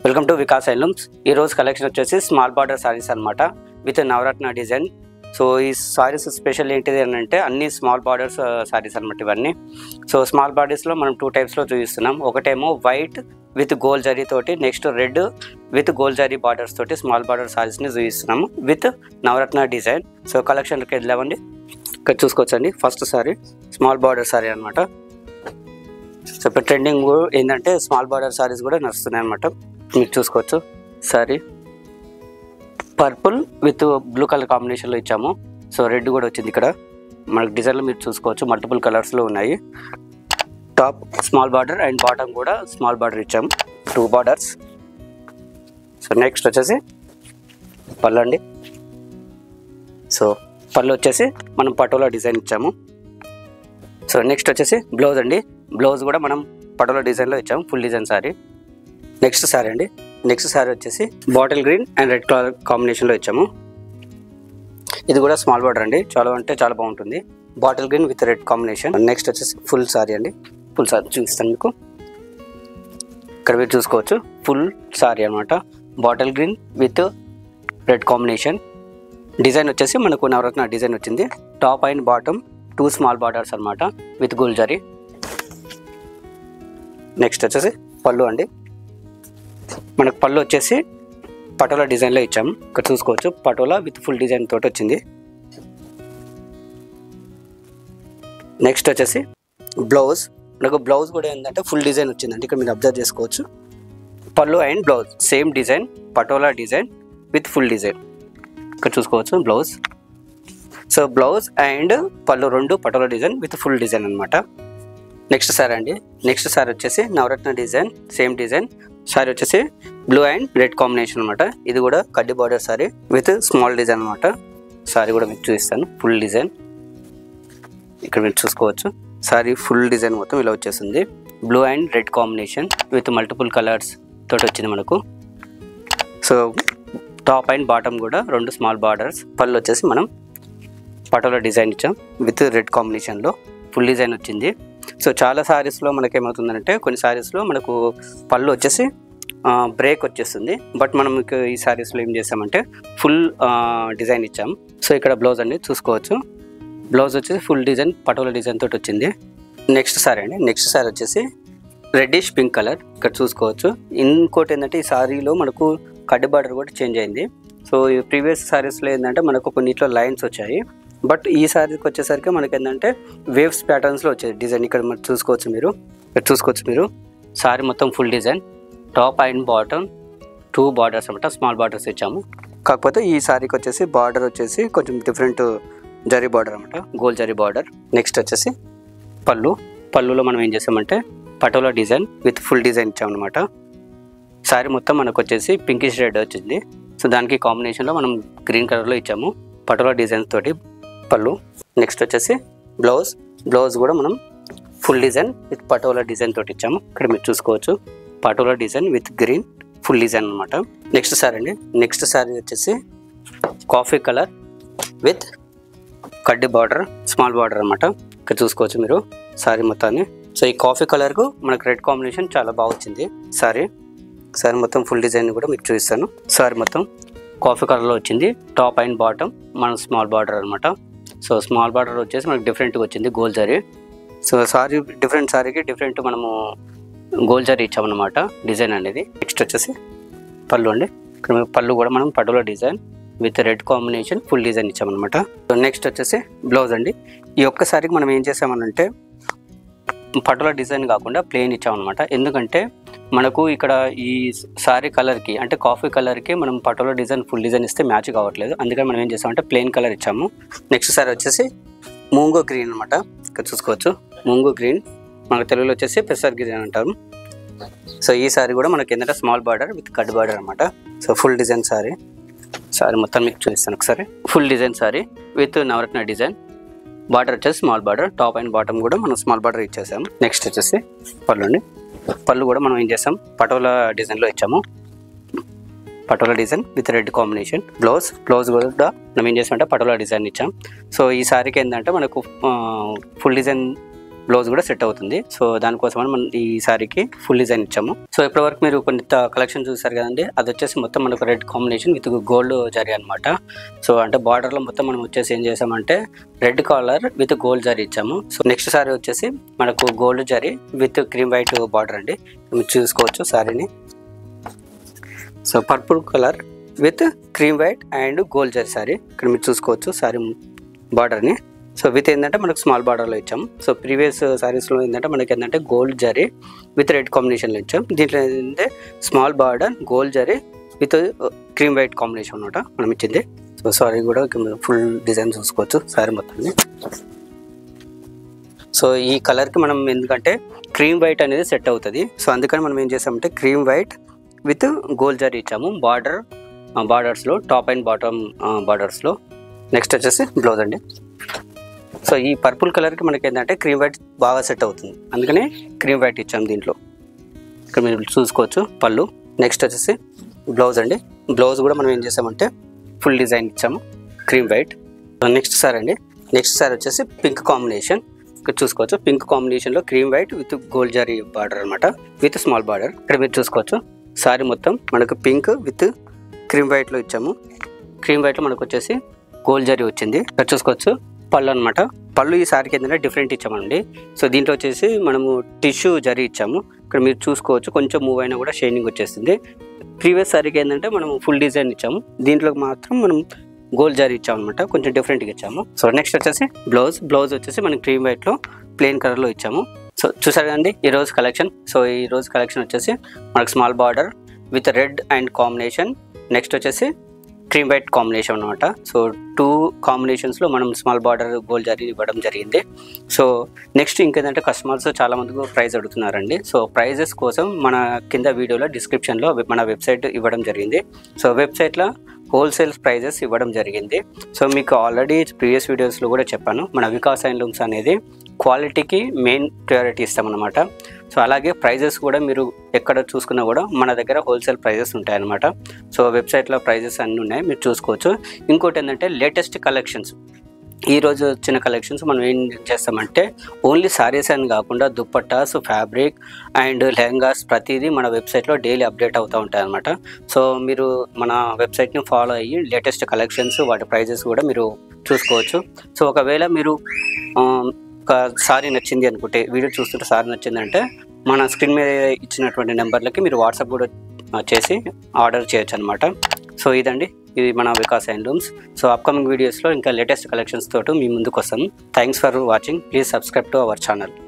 Welcome to Vikas handlooms. ఈ రోజు collection వచ్చేసి స్మాల్ బార్డర్ సారీస్ అనమాట విత్ నవరత్న డిజైన్. సో ఈ సారీస్ స్పెషల్ ఏంటిది అని అంటే అన్ని స్మాల్ బార్డర్స్ సారీస్ అనమాట ఇవన్నీ. సో స్మాల్ బార్డర్స్లో మనం 2 టైప్స్లో చూపిస్తున్నాం. ఒకటేమో వైట్ విత్ గోల్డ్ జరీ తోటి, next red with gold zari borders తోటి స్మాల్ బార్డర్ సారీస్ని చూపిస్తున్నాము విత్ నవరత్న డిజైన్. సో కలెక్షన్కి వెళ్ళామండి, ఇక్కడ చూసుకోవచ్చండి. First sorry small border sorry అనమాట. సో ఇప్పుడు ట్రెండింగ్ ఏంటంటే స్మాల్ బార్డర్ సారీస్ కూడా నడుస్తున్నాయి అనమాట. మీరు చూసుకోవచ్చు. Sorry purple with blue colour కాంబినేషన్లో ఇచ్చాము. సో రెడ్ కూడా వచ్చింది ఇక్కడ మనకు డిజైన్లో. మీరు చూసుకోవచ్చు మల్టిపుల్ కలర్స్లో ఉన్నాయి. Top small border and bottom కూడా స్మాల్ బార్డర్ ఇచ్చాము, 2 బార్డర్స్. సో నెక్స్ట్ వచ్చేసి పళ్ళు అండి. సో పళ్ళు వచ్చేసి మనం పటోలా డిజైన్ ఇచ్చాము. సో నెక్స్ట్ వచ్చేసి బ్లౌజ్ అండి. బ్లౌజ్ కూడా మనం పటోలా డిజైన్లో ఇచ్చాము, full design sorry. Next sorry అండి. నెక్స్ట్ సారీ వచ్చేసి bottle green and red colour కాంబినేషన్లో ఇచ్చాము. ఇది కూడా స్మాల్ బార్డర్ అండి, చాలా అంటే చాలా బాగుంటుంది. Bottle green with red combination. Next వచ్చేసి ఫుల్ సారీ అండి. ఫుల్ సారీ చూపిస్తాను మీకు. ఇక్కడ మీరు చూసుకోవచ్చు ఫుల్ సారీ అనమాట. Bottle green with red combination. Design వచ్చేసి మనకు నవరత్న డిజైన్ వచ్చింది. Top and bottom 2 small borders అనమాట విత్ గోల్డ్ జరీ. నెక్స్ట్ వచ్చేసి పళ్ళు అండి. మనకు పళ్ళు వచ్చేసి పటోలా డిజైన్లో ఇచ్చాము. ఇక్కడ చూసుకోవచ్చు పటోలా విత్ ఫుల్ డిజైన్ తోటి వచ్చింది. నెక్స్ట్ వచ్చేసి బ్లౌజ్. మనకు బ్లౌజ్ కూడా ఏంటంటే ఫుల్ డిజైన్ వచ్చిందండి. ఇక్కడ మీరు అబ్జర్వ్ చేసుకోవచ్చు. పళ్ళు and blouse same design, patola design with full design. ఇక్కడ చూసుకోవచ్చు బ్లౌజ్. సో బ్లౌజ్ అండ్ పళ్ళు 2 patola design with full design అనమాట. నెక్స్ట్ సారీ అండి. నెక్స్ట్ సారీ వచ్చేసి నవరత్న డిజైన్, సేమ్ డిజైన్. సారీ వచ్చేసి బ్లూ అండ్ రెడ్ కాంబినేషన్ అనమాట. ఇది కూడా కడ్డీ border sorry with small design అనమాట. సారీ కూడా మీకు చూపిస్తాను, ఫుల్ డిజైన్. ఇక్కడ మీరు చూసుకోవచ్చు సారీ ఫుల్ డిజైన్ మొత్తం ఇలా వచ్చేసింది. Blue and red combination with multiple colours తోటి వచ్చింది మనకు. సో టాప్ అండ్ బాటమ్ కూడా 2 స్మాల్ బార్డర్స్. పళ్ళు వచ్చేసి మనం పటోలా డిజైన్ ఇచ్చాం విత్ రెడ్ కాంబినేషన్లో ఫుల్ డిజైన్ వచ్చింది. సో చాలా సారీస్లో మనకి ఏమవుతుందంటే కొన్ని సారీస్లో మనకు పళ్ళు వచ్చేసి బ్రేక్ వచ్చేస్తుంది. బట్ మనం ఈ సారీస్లో ఏం చేసామంటే ఫుల్ డిజైన్ ఇచ్చాం. సో ఇక్కడ బ్లౌజ్ అండి చూసుకోవచ్చు. బ్లౌజ్ వచ్చేసి ఫుల్ డిజైన్ పటోలా డిజైన్ తోటి వచ్చింది. నెక్స్ట్ సారీ అండి. నెక్స్ట్ సారీ వచ్చేసి రెడ్డిష్ పింక్ కలర్. ఇక్కడ చూసుకోవచ్చు. ఇంకోటి ఏంటంటే ఈ సారీలో మనకు కడ్డీ బార్డర్ కూడా చేంజ్ అయింది. సో ఈ ప్రీవియస్ సారీస్లో ఏంటంటే మనకు కొన్నిట్లో లైన్స్ వచ్చాయి. బట్ ఈ సారీకి వచ్చేసరికి మనకి ఏంటంటే వేవ్స్ ప్యాటర్న్స్లో వచ్చేది డిజైన్. ఇక్కడ మీరు చూసుకోవచ్చు. ఇక్కడ చూసుకోవచ్చు మీరు సారీ మొత్తం full design. Top and bottom 2 borders అనమాట, స్మాల్ బార్డర్స్ ఇచ్చాము. కాకపోతే ఈ సారీకి వచ్చేసి బార్డర్ వచ్చేసి కొంచెం డిఫరెంట్ జరీ బార్డర్ అనమాట, గోల్డ్ జరీ బార్డర్. నెక్స్ట్ వచ్చేసి పళ్ళు. పళ్ళులో మనం ఏం చేసామంటే patola design with full design ఇచ్చాము అనమాట. సారీ మొత్తం మనకు వచ్చేసి పింకిష్ రెడ్ వచ్చింది. సో దానికి కాంబినేషన్లో మనం గ్రీన్ కలర్లో ఇచ్చాము పటోలా డిజైన్ తోటి పళ్ళు. నెక్స్ట్ వచ్చేసి బ్లౌజ్. బ్లౌజ్ కూడా మనం full design with patola design తోటి ఇచ్చాము. ఇక్కడ మీరు చూసుకోవచ్చు patola design with green full design అనమాట. నెక్స్ట్ సారీ అండి. నెక్స్ట్ సారీ వచ్చేసి కాఫీ కలర్ విత్ కడ్డీ బార్డర్, స్మాల్ బార్డర్ అనమాట. ఇక్కడ చూసుకోవచ్చు మీరు సారీ మొత్తాన్ని. సో ఈ కాఫీ కలర్కు మనకు రెడ్ కాంబినేషన్ చాలా బాగా వచ్చింది. సారీ మొత్తం ఫుల్ డిజైన్ కూడా మీకు చూపిస్తాను. సారీ మొత్తం కాఫీ కలర్లో వచ్చింది. టాప్ అండ్ బాటమ్ మన స్మాల్ బార్డర్ అనమాట. సో స్మాల్ బార్డర్ వచ్చేసి మనకు డిఫరెంట్గా వచ్చింది gold zari. So sari different సారీకి డిఫరెంట్ మనము గోల్డ్ జరీ ఇచ్చామన్నమాట డిజైన్ అనేది. నెక్స్ట్ వచ్చేసి పళ్ళు అండి. ఇక్కడ పళ్ళు కూడా మనం patola design with red combination full design ఇచ్చామన్నమాట. సో నెక్స్ట్ వచ్చేసి బ్లౌజ్ అండి. ఈ ఒక్క సారీకి మనం ఏం చేసామనంటే పటోలా డిజైన్ కాకుండా ప్లెయిన్ ఇచ్చామన్నమాట. ఎందుకంటే మనకు ఇక్కడ ఈ సారీ కలర్కి అంటే కాఫీ కలర్కి మనం పటోలా డిజైన్ ఫుల్ డిజైన్ ఇస్తే మ్యాచ్ కావట్లేదు. అందుకని మనం ఏం చేసామంటే ప్లెయిన్ కలర్ ఇచ్చాము. నెక్స్ట్ సారీ వచ్చేసి మూంగో గ్రీన్ అనమాట. ఇక్కడ చూసుకోవచ్చు మూంగో గ్రీన్, మన తెలుగులో వచ్చేసి పెసర్ గ్రీన్ అంటారు. సో ఈ సారీ కూడా మనకి ఏంటంటే small border with cut border అనమాట. సో ఫుల్ డిజైన్ సారీ మొత్తం మీకు చూపిస్తాను ఒకసారి. Full design sari with Navaratna design. Border వచ్చేసి small border, top and bottom కూడా మనం స్మాల్ బార్డర్ ఇచ్చేసాము. నెక్స్ట్ వచ్చేసి పళ్ళు అండి. పళ్ళు కూడా మనం ఏం చేసాం పటోలా డిజైన్లో ఇచ్చాము. Patola design with red combination. Blouse కూడా మనం ఏం చేసామంటే పటోలా డిజైన్ ఇచ్చాం. సో ఈ సారీకి ఏంటంటే మనకు ఫుల్ డిజైన్ బ్లౌజ్ కూడా సెట్ అవుతుంది. సో దానికోసం మనం ఈ సారీకి ఫుల్ డిజైన్ ఇచ్చాము. సో ఇప్పటివరకు మీరు కొంత కలెక్షన్ చూసారు కదండి, అది వచ్చేసి మొత్తం మనకు red combination with gold zari అనమాట. సో అంటే బార్డర్లో మొత్తం మనం వచ్చేసి ఏం చేసామంటే red colour with gold zari ఇచ్చాము. సో నెక్స్ట్ సారీ వచ్చేసి మనకు gold zari with cream white border అండి. మీరు చూసుకోవచ్చు సారీని. So purple colour with cream white and gold zari sari ఇక్కడ మీరు చూసుకోవచ్చు సారీ బార్డర్ని. సో విత్ ఏంటంటే మనకు స్మాల్ బార్డర్లో ఇచ్చాము. సో ప్రీవియస్ సారీస్లో ఏంటంటే మనకి ఏంటంటే గోల్డ్ జరీ విత్ రెడ్ కాంబినేషన్లో ఇచ్చాం. దీంట్లో ఏంటంటే small border gold zari with cream white combination అనమాట మనం ఇచ్చింది. సో సారీ కూడా ఫుల్ డిజైన్ చూసుకోవచ్చు సారీ మొత్తాన్ని. సో ఈ కలర్కి మనం ఎందుకంటే క్రీమ్ వైట్ అనేది సెట్ అవుతుంది. సో అందుకని మనం ఏం చేసామంటే cream white with gold zari ఇచ్చాము బార్డర్స్లో, టాప్ అండ్ బాటమ్ బార్డర్స్లో. నెక్స్ట్ వచ్చేసి బ్లౌజ్ అండి. సో ఈ పర్పుల్ కలర్కి మనకి ఏంటంటే క్రీమ్ వైట్ బాగా సెట్ అవుతుంది, అందుకనే క్రీమ్ వైట్ ఇచ్చాము దీంట్లో. ఇక్కడ మీరు చూసుకోవచ్చు పళ్ళు. నెక్స్ట్ వచ్చేసి బ్లౌజ్ అండి. బ్లౌజ్ కూడా మనం ఏం చేసామంటే ఫుల్ డిజైన్ ఇచ్చాము క్రీమ్ వైట్. నెక్స్ట్ సారీ అండి. నెక్స్ట్ సారీ వచ్చేసి పింక్ కాంబినేషన్. ఇక్కడ చూసుకోవచ్చు పింక్ కాంబినేషన్లో cream white with gold zari border అనమాట విత్ స్మాల్ బార్డర్. ఇక్కడ మీరు చూసుకోవచ్చు సారీ మొత్తం మనకు పింక్ విత్ క్రీమ్ వైట్లో ఇచ్చాము. క్రీమ్ వైట్లో మనకు వచ్చేసి గోల్డ్ జరీ వచ్చింది. ఇక్కడ చూసుకోవచ్చు పళ్ళు అనమాట. పళ్ళు ఈ సారీకి ఏంటంటే డిఫరెంట్ ఇచ్చామండి. సో దీంట్లో వచ్చేసి మనము టిష్యూ జరీ ఇచ్చాము. ఇక్కడ మీరు చూసుకోవచ్చు కొంచెం మూవ్ అయినా కూడా షైనింగ్ వచ్చేస్తుంది. ప్రీవియస్ సారీకి ఏంటంటే మనం ఫుల్ డిజైన్ ఇచ్చాము, దీంట్లో మాత్రం మనం గోల్డ్ జరీ ఇచ్చాము అనమాట, కొంచెం డిఫరెంట్గా ఇచ్చాము. సో నెక్స్ట్ వచ్చేసి బ్లౌజ్ వచ్చేసి మనం క్రీమ్ వైట్లో ప్లెయిన్ కలర్లో ఇచ్చాము. సో చూసారు కదండి ఈరోజు కలెక్షన్. సో ఈరోజు కలెక్షన్ వచ్చేసి మనకు small border with red and combination, next వచ్చేసి క్రీమ్ వైట్ కాంబినేషన్ అనమాట. సో 2 కాంబినేషన్స్లో మనం స్మాల్ బార్డర్ గోల్డ్ జరీ ఇవ్వడం జరిగింది. సో నెక్స్ట్ ఇంకేంటంటే కస్టమర్స్ చాలా మందికి ప్రైస్ అడుగుతున్నారండి. సో ప్రైజెస్ కోసం మన కింద వీడియోలో డిస్క్రిప్షన్లో మన వెబ్సైట్ ఇవ్వడం జరిగింది. సో వెబ్సైట్లో హోల్సేల్ ప్రైజెస్ ఇవ్వడం జరిగింది. సో మీకు ఆల్రెడీ ప్రీవియస్ వీడియోస్లో కూడా చెప్పాను, మన వికాస్ హ్యాండ్లూమ్స్ అనేది క్వాలిటీకి మెయిన్ ప్రయారిటీ ఇస్తామన్నమాట. సో అలాగే ప్రైజెస్ కూడా మీరు ఎక్కడ చూసుకున్నా కూడా మన దగ్గర హోల్సేల్ ప్రైజెస్ ఉంటాయన్నమాట. సో వెబ్సైట్లో ప్రైజెస్ అన్నీ ఉన్నాయి, మీరు చూసుకోవచ్చు. ఇంకోటి ఏంటంటే లేటెస్ట్ కలెక్షన్స్, ఈరోజు వచ్చిన కలెక్షన్స్ మనం ఏం చేస్తామంటే ఓన్లీ సారీస్ అని కాకుండా దుప్పట్టాస్, ఫ్యాబ్రిక్ అండ్ లెహంగాస్ ప్రతిదీ మన వెబ్సైట్లో డైలీ అప్డేట్ అవుతూ ఉంటాయి అన్నమాట. సో మీరు మన వెబ్సైట్ని ఫాలో అయ్యి లేటెస్ట్ కలెక్షన్స్ వాటి ప్రైజెస్ కూడా మీరు చూసుకోవచ్చు. సో ఒకవేళ మీరు ఒక సారీ నచ్చింది అనుకుంటే, వీడియో చూస్తుంటే సారీ నచ్చిందంటే మన స్క్రీన్ మీద ఇచ్చినటువంటి నెంబర్లకి మీరు వాట్సాప్ కూడా చేసి ఆర్డర్ చేయొచ్చు అనమాట. సో ఇదండి, ఇది మన వికాస్ హ్యాండ్లూమ్స్. సో అప్కమింగ్ వీడియోస్లో ఇంకా లేటెస్ట్ కలెక్షన్స్ తోటి మీ ముందుకు వస్తాము. Thanks for watching. Please subscribe to our channel.